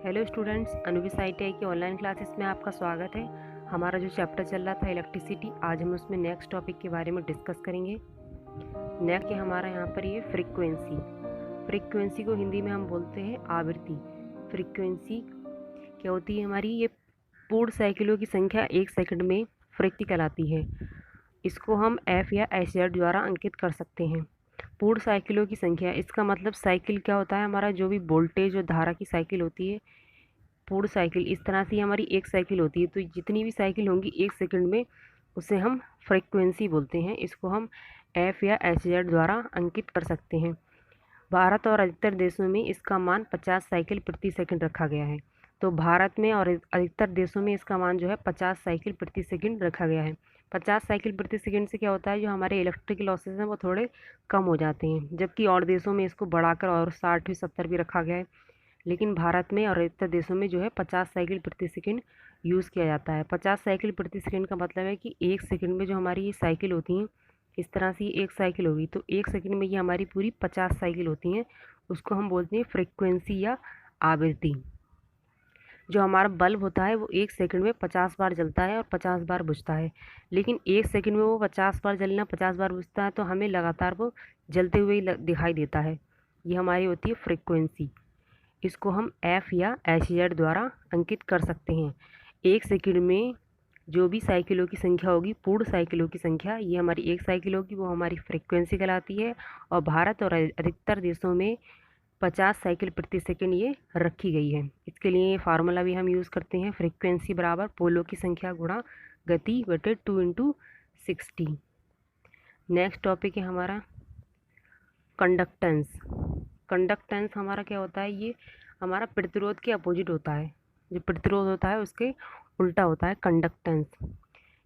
Hello students, अनुविस ITI की online classes में आपका स्वागत है। हमारा जो चैप्टर चल रहा था इलेक्ट्रिसिटी, आज हम उसमें नेक्स्ट टॉपिक के बारे में डिस्कस करेंगे। नेक्स्ट है हमारा यहाँ पर ये फ्रीक्वेंसी। फ्रीक्वेंसी को हिंदी में हम बोलते हैं आवृत्ति। फ्रीक्वेंसी क्या होती है हमारी? ये पूर्ण साइकिलों की संख्या 1 सेकंड में फ्रीक्वेंसी कहलाती है। इसको हम F या SZ द्वारा अंकित कर सकते हैं। पूर्ण साइकिलों की संख्या, इसका मतलब साइकिल क्या होता है हमारा? जो भी वोल्टेज और धारा की साइकिल होती है, पूर्ण साइकिल इस तरह से हमारी एक साइकिल होती है। तो जितनी भी साइकिल होंगी 1 सेकंड में, उसे हम फ्रीक्वेंसी बोलते हैं। इसको हम F या SZ द्वारा अंकित कर सकते हैं। भारत और अधिकतर देशों में इसका मान 50 साइकिल प्रति सेकंड रखा गया है। तो भारत में और अधिकतर देशों में इसका मान जो है 50 साइकिल प्रति सेकंड रखा गया है। 50 साइकिल प्रति सेकंड से क्या होता है, जो हमारे इलेक्ट्रिक लॉसेस हैं वो थोड़े कम हो जाते हैं, जबकि और देशों में इसको बढ़ाकर और 60 भी 70 भी रखा गया है। लेकिन भारत में और अधिकतर देशों में जो है 50 साइकिल प्रति सेकंड यूज़ किया जाता है। 50 साइकिल प्रति सेकंड का मतलब है कि 1 सेकंड में जो हमारी ये साइकिल होती हैं, इस तरह से ये एक साइकिल होगी, तो 1 सेकंड में ये हमारी पूरी 50 साइकिल होती हैं। उसको हम बोलते हैं फ्रीक्वेंसी या आवृत्ति। जो हमारा बल्ब होता है वो 1 सेकंड में 50 बार जलता है और 50 बार बुझता है। लेकिन 1 सेकंड में वो 50 बार जलना, 50 बार बुझता है, तो हमें लगातार वो जलते हुए ही दिखाई देता है। ये हमारी होती है फ्रीक्वेंसी। इसको हम F या SZ द्वारा अंकित कर सकते हैं। 1 सेकंड में जो भी साइकिलों की संख्या होगी, पूर्ण साइकिलों की संख्या, ये हमारी एक साइकिल होगी, वो हमारी फ्रीक्वेंसी कहलाती है। और भारत और अधिकतर देशों में 50 साइकिल प्रति सेकंड ये रखी गई है। इसके लिए ये फार्मूला भी हम यूज़ करते हैं, फ्रीक्वेंसी बराबर पोलों की संख्या गुणा गति बटे 2 × 60। नेक्स्ट टॉपिक है हमारा कंडक्टेंस। कंडक्टेंस हमारा क्या होता है? ये हमारा प्रतिरोध के अपोजिट होता है। जो प्रतिरोध होता है उसके उल्टा होता है कंडक्टेंस।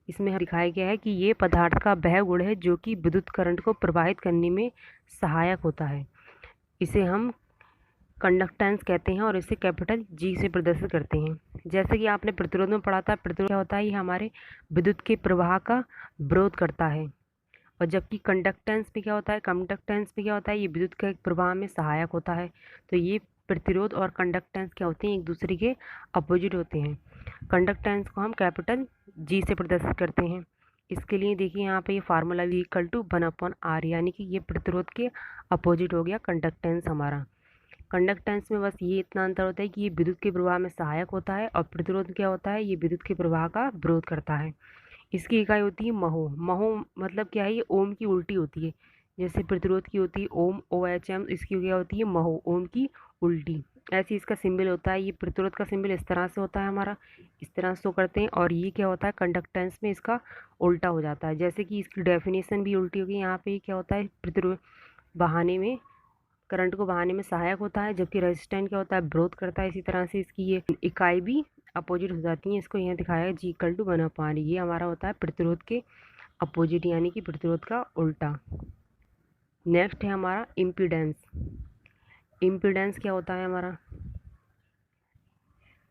इसमें दिखाया गया है कि ये पदार्थ का वह गुण है जो कि विद्युत करंट को प्रवाहित करने में सहायक होता है। इसे हम कंडक्टेंस कहते हैं और इसे कैपिटल G से प्रदर्शित करते हैं। जैसे कि आपने प्रतिरोध में पढ़ा था, प्रतिरोध क्या होता है? ये हमारे विद्युत के प्रवाह का विरोध करता है। और जबकि कंडक्टेंस में क्या होता है? कंडक्टेंस में क्या होता है? ये विद्युत के प्रवाह में सहायक होता है। तो ये प्रतिरोध और कंडक्टेंस क्या होते हैं? एक दूसरे के अपोजिट होते हैं। कंडक्टेंस को हम कैपिटल G से प्रदर्शित करते हैं। इसके लिए देखिए यहाँ पे ये फार्मूला V = 1/R, यानी कि ये प्रतिरोध के अपोजिट हो गया कंडक्टेंस हमारा। कंडक्टेंस में बस ये इतना अंतर होता है कि ये विद्युत के प्रवाह में सहायक होता है, और प्रतिरोध क्या होता है? ये विद्युत के प्रवाह का विरोध करता है। इसकी इकाई होती है महो। महो मतलब क्या है? ये ओम की उल्टी होती है। जैसे प्रतिरोध की होती है ओम, OHM, इसकी क्या होती है? महो, ओम की उल्टी। ऐसे इसका सिंबल होता है। ये प्रतिरोध का सिंबल इस तरह से होता है हमारा, इस तरह से करते हैं। और ये क्या होता है? कंडक्टेंस में इसका उल्टा हो जाता है। जैसे कि इसकी डेफिनेशन भी उल्टी होगी। यहाँ पे क्या होता है? प्रतिरोध बहाने में, करंट को बहाने में सहायक होता है, जबकि रेजिस्टेंट क्या होता है? विरोध करता है। इसी तरह से इसकी ये इकाई भी अपोजिट हो जाती है। इसको यहाँ दिखाया है G = 1/R। ये हमारा होता है प्रतिरोध के अपोजिट, यानी कि प्रतिरोध का उल्टा। नेक्स्ट है हमारा इम्पीडेंस। इम्पीडेंस क्या होता है हमारा?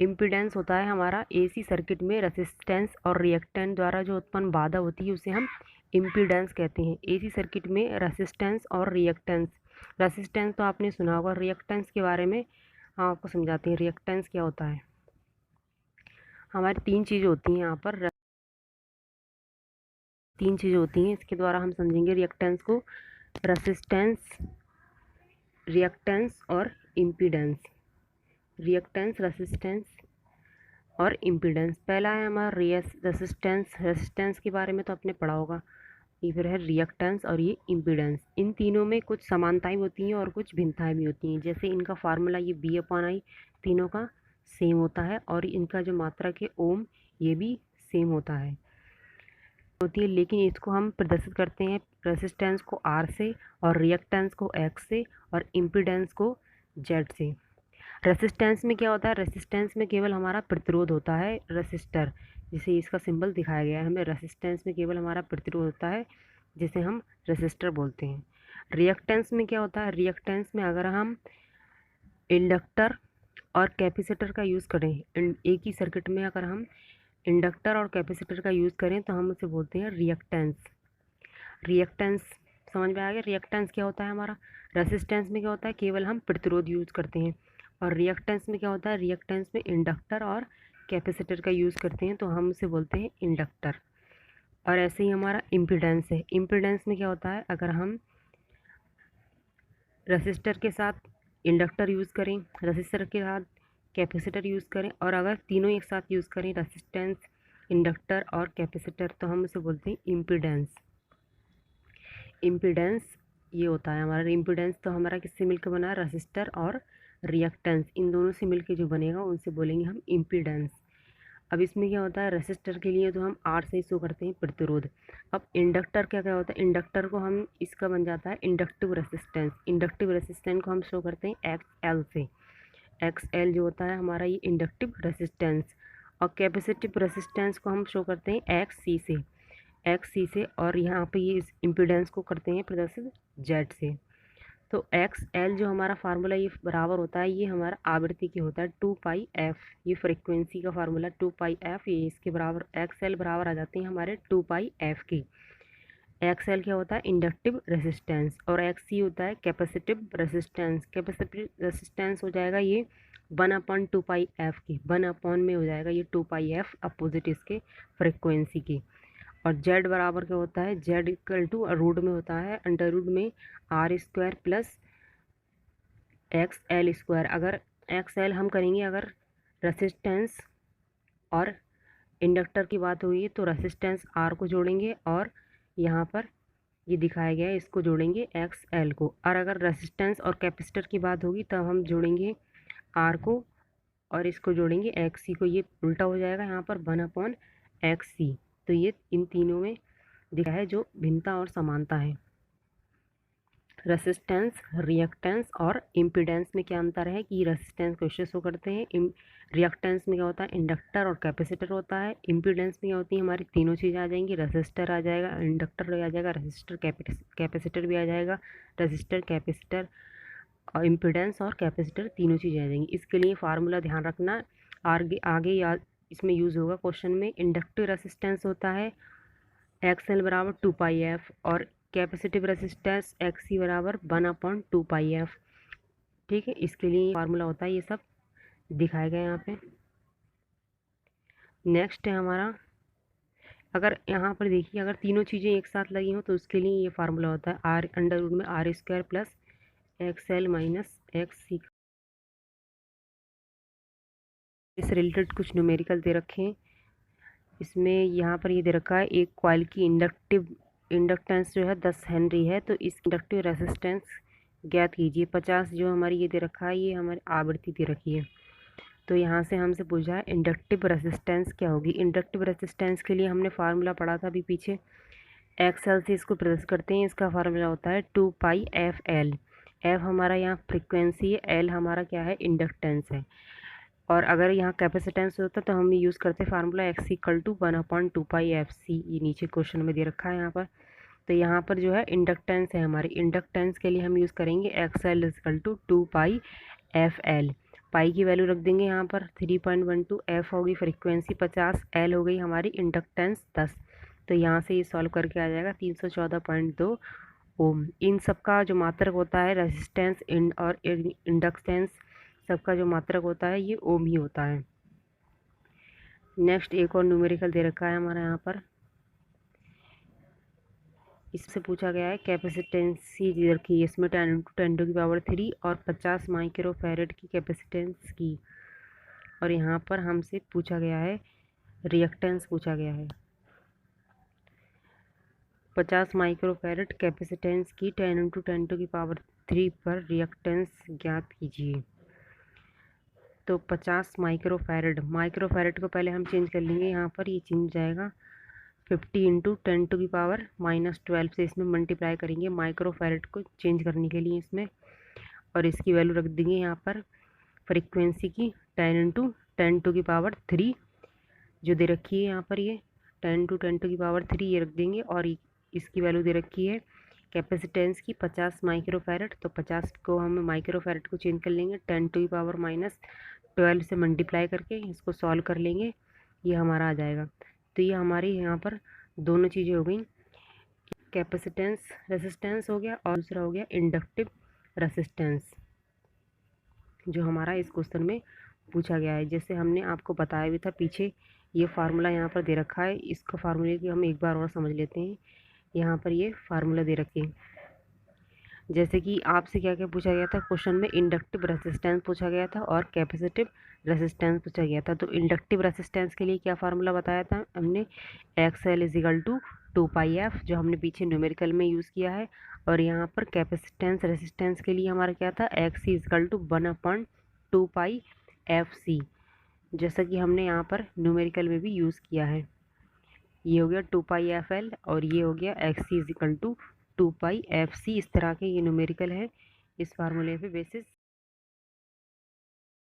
इम्पीडेंस होता है हमारा AC सर्किट में रेसिस्टेंस और रिएक्टेंस द्वारा जो उत्पन्न बाधा होती है, उसे हम इम्पीडेंस कहते हैं। AC सर्किट में रेसिस्टेंस और रिएक्टेंस। रेसिस्टेंस तो आपने सुना होगा, रिएक्टेंस के बारे में हम आपको समझाते हैं। रिएक्टेंस क्या होता है? हमारी 3 चीज़ें होती हैं यहाँ पर, 3 चीज़ें होती हैं, इसके द्वारा हम समझेंगे रिएक्टेंस को। रेसिस्टेंस, रिएक्टेंस और इम्पीडेंस। रिएक्टेंस, रेसिस्टेंस और इम्पीडेंस। पहला है हमारा रेसिस्टेंस। रेसिस्टेंस के बारे में तो आपने पढ़ा होगा। ये फिर है रिएक्टेंस और ये इम्पीडेंस। इन तीनों में कुछ समानताएं होती हैं और कुछ भिन्नताएं भी होती हैं। जैसे इनका फार्मूला ये V/I तीनों का सेम होता है, और इनका जो मात्रक है ओम, ये भी सेम होता है होती है। लेकिन इसको हम प्रदर्शित करते हैं रेसिस्टेंस को R से, और रिएक्टेंस को X से, और इम्पीडेंस को Z से। रेसिस्टेंस में क्या होता है? रेसिस्टेंस में केवल हमारा प्रतिरोध होता है, रेसिस्टर, जिसे इसका सिंबल दिखाया गया है हमें। रेसिस्टेंस में केवल हमारा प्रतिरोध होता है, जिसे हम रेसिस्टर बोलते हैं। रिएक्टेंस में क्या होता है? रिएक्टेंस में अगर हम इंडक्टर और कैपेसिटर का यूज़ करें, एक ही सर्किट में अगर हम इंडक्टर और कैपेसिटर का यूज़ करें, तो हम उसे बोलते हैं रिएक्टेंस। रिएक्टेंस समझ में आ गया? रिएक्टेंस क्या होता है हमारा? रेसिस्टेंस में क्या होता है? केवल हम प्रतिरोध यूज़ करते हैं। और रिएक्टेंस में क्या होता है, रिएक्टेंस में इंडक्टर और कैपेसिटर का यूज़ करते हैं, तो हम उसे बोलते हैं इंडक्टर। और ऐसे ही हमारा इम्पीडेंस है। इम्पीडेंस में क्या होता है, अगर हम रेसिस्टर के साथ इंडक्टर यूज़ करें, रेसिस्टर के साथ कैपेसिटर यूज़ करें, और अगर तीनों एक साथ यूज़ करें, रेसिस्टेंस, इंडक्टर और कैपेसिटर, तो हम उसे बोलते हैं इम्पीडेंस। इम्पीडेंस ये होता है हमारा। इम्पीडेंस तो हमारा किससे मिलकर बना है, रेसिस्टर और रिएक्टेंस, इन दोनों से मिलकर जो बनेगा उनसे बोलेंगे हम इम्पीडेंस। अब इसमें क्या होता है, रेसिस्टर के लिए तो हम आर से शो करते हैं प्रतिरोध। अब इंडक्टर क्या क्या होता है, इंडक्टर को हम इसका बन जाता है इंडक्टिव रेसिस्टेंस। इंडक्टिव रेसिस्टेंस को हम शो करते हैं एक्स एल से। एक्स एल जो होता है हमारा ये इंडक्टिव रेसिस्टेंस। और कैपेसिटिव रेसिस्टेंस को हम शो करते हैं एक्स सी से, एक्स सी से। और यहाँ पे ये इस इम्पीडेंस को करते हैं प्रदर्शित जेड से। तो एक्स एल जो हमारा फार्मूला ये बराबर होता है, ये हमारा आवृत्ति के होता है 2πf। ये फ्रिक्वेंसी का फार्मूला 2πf, ये इसके बराबर एक्स एल बराबर आ जाते हैं हमारे 2πf के। एक्स एल क्या होता है, इंडक्टिव रेसिस्टेंस, और एक्स सी होता है कैपेसिटिव रेसिस्टेंस। कैपेसिटिव रेसिस्टेंस हो जाएगा ये 1/2πf की, 1 में हो जाएगा ये 2πf अपोजिट इसके फ्रिक्वेंसी की। और जेड बराबर क्या होता है, जेड इक्वल टू रूट में होता है अंडर रूट में r² plus x L square. अगर एक्स एल हम करेंगे, अगर रेसिस्टेंस और इंडक्टर की बात हुई तो रेसिस्टेंस आर को जोड़ेंगे, और यहाँ पर ये दिखाया गया है इसको जोड़ेंगे एक्स एल को। और अगर रेसिस्टेंस और कैपेसिटर की बात होगी तब हम जोड़ेंगे आर को और इसको जोड़ेंगे एक्स सी को। ये उल्टा हो जाएगा यहाँ पर 1/XC। तो ये इन तीनों में दिखा है जो भिन्नता और समानता है। रेसिस्टेंस, रिएक्टेंस और इम्पीडेंस में क्या अंतर है कि रेसिस्टेंस को इससे शो करते हैं, रिएक्टेंस में क्या होता है, इंडक्टर और कैपेसिटर होता है। इम्पीडेंस में क्या होती है, हमारी तीनों चीज़ें आ जाएंगी, रेसिस्टर आ जाएगा, इंडक्टर आ जाएगा, रेसिस्टर कैपेसिटर भी आ जाएगा। रेसिस्टर, कैपेसिटर और इम्पीडेंस और कैपेसिटर तीनों चीज़ें आ जाएंगी। इसके लिए फार्मूला ध्यान रखना, आगे आगे याद इसमें यूज़ होगा क्वेश्चन में। इंडक्टिव रेसिस्टेंस होता है एक्स एल बराबर 2πf, और कैपेसिटिव रेसिस्टेंस एक्स सी बराबर 1/2πf। ठीक है, इसके लिए फार्मूला होता है, ये सब दिखाया गया यहाँ पे। नेक्स्ट है हमारा, अगर यहाँ पर देखिए अगर तीनों चीज़ें एक साथ लगी हो तो उसके लिए ये फार्मूला होता है आर अंडर रूट में r² plus x l minus x c. इस रिलेटेड कुछ न्यूमेरिकल दे रखे हैं। इसमें यहाँ पर ये दे रखा है एक कॉइल की इंडक्टेंस जो है 10 हेनरी है, तो इस इंडक्टिव रेसिस्टेंस ज्ञात कीजिए। 50 जो हमारी ये दे रखा है, ये हमारी आवृत्ति दे रखी है। तो यहाँ से हमसे पूछा है इंडक्टिव रेसिस्टेंस क्या होगी। इंडक्टिव रेसिस्टेंस के लिए हमने फार्मूला पढ़ा था अभी पीछे, एक्स एल से इसको प्रदर्शित करते हैं। इसका फार्मूला होता है 2πfl। एफ हमारा यहाँ फ्रिक्वेंसी है, एल हमारा क्या है, इंडक्टेंस है। और अगर यहाँ कैपेसिटेंस होता तो हम यूज़ करते formula x equal to 1/2πfc। ये नीचे क्वेश्चन में दे रखा है यहाँ पर। तो यहाँ पर जो है इंडक्टेंस है हमारी, इंडक्टेंस के लिए हम यूज़ करेंगे X L equal to 2πfl। Pi की वैल्यू रख देंगे यहाँ पर 3.12, एफ होगी फ्रिक्वेंसी 50, एल हो गई हमारी इंडक्टेंस 10। तो यहाँ से ये सॉल्व करके आ जाएगा 314.2 ओम। इन सबका जो मात्रक होता है रेसिस्टेंस और इंडक्टेंस, सबका जो मात्रक होता है ये ओम ही होता है। नेक्स्ट एक और न्यूमेरिकल दे रखा है हमारा यहाँ पर, इससे पूछा गया है कैपेसिटेंसी दे रखी है इसमें 10⁻⁻³ और 50 माइक्रो फैरेड की कैपेसिटेंस की। और यहाँ पर हमसे पूछा गया है रिएक्टेंस पूछा गया है 50 माइक्रो फैरेड कैपेसिटेंस की 10⁻⁻³ पर रिएक्टेंस ज्ञात कीजिए। तो 50 माइक्रो फैरेड को पहले हम चेंज कर लेंगे, यहाँ पर ये चेंज जाएगा 50 × 10⁻⁻12 से इसमें मल्टीप्लाई करेंगे माइक्रो फैरेड को चेंज करने के लिए इसमें। और इसकी वैल्यू रख देंगे यहाँ पर फ्रीक्वेंसी की 10 × 10⁻³ जो दे रखी है यहाँ पर, ये 10 × 10⁻³ ये रख देंगे। और इसकी वैल्यू दे रखी है कैपेसिटेंस की 50 माइक्रो फैरेड। तो 50 को हम माइक्रो फैरेड को चेंज कर लेंगे 10⁻⁻12 से मल्टीप्लाई करके इसको सॉल्व कर लेंगे, ये हमारा आ जाएगा। तो ये हमारी यहाँ पर दोनों चीज़ें हो गई, कैपेसिटेंस रेसिस्टेंस हो गया और दूसरा हो गया इंडक्टिव रेसिस्टेंस। जो हमारा इस क्वेश्चन में पूछा गया है। जैसे हमने आपको बताया भी था पीछे, ये फार्मूला यहाँ पर दे रखा है। इसको फार्मूले की हम एक बार और समझ लेते हैं। यहाँ पर ये फार्मूला दे रखे हैं। जैसे कि आपसे क्या क्या पूछा गया था क्वेश्चन में, इंडक्टिव रेसिस्टेंस पूछा गया था और कैपेसिटिव रेसिस्टेंस पूछा गया था। तो इंडक्टिव रेसिस्टेंस के लिए क्या फार्मूला बताया था हमने, x L is equal to 2πf, जो हमने पीछे न्यूमेरिकल में यूज़ किया है। और यहाँ पर कैपेसिटेंस रेसिस्टेंस के लिए हमारा क्या था, x C is equal to 1/2πfc, जैसा कि हमने यहाँ पर न्यूमेरिकल में भी यूज़ किया है। ये हो गया 2πfl और ये हो गया x C is equal to 2πfc। इस तरह के ये न्यूमेरिकल है। इस फार्मूले पे बेसिस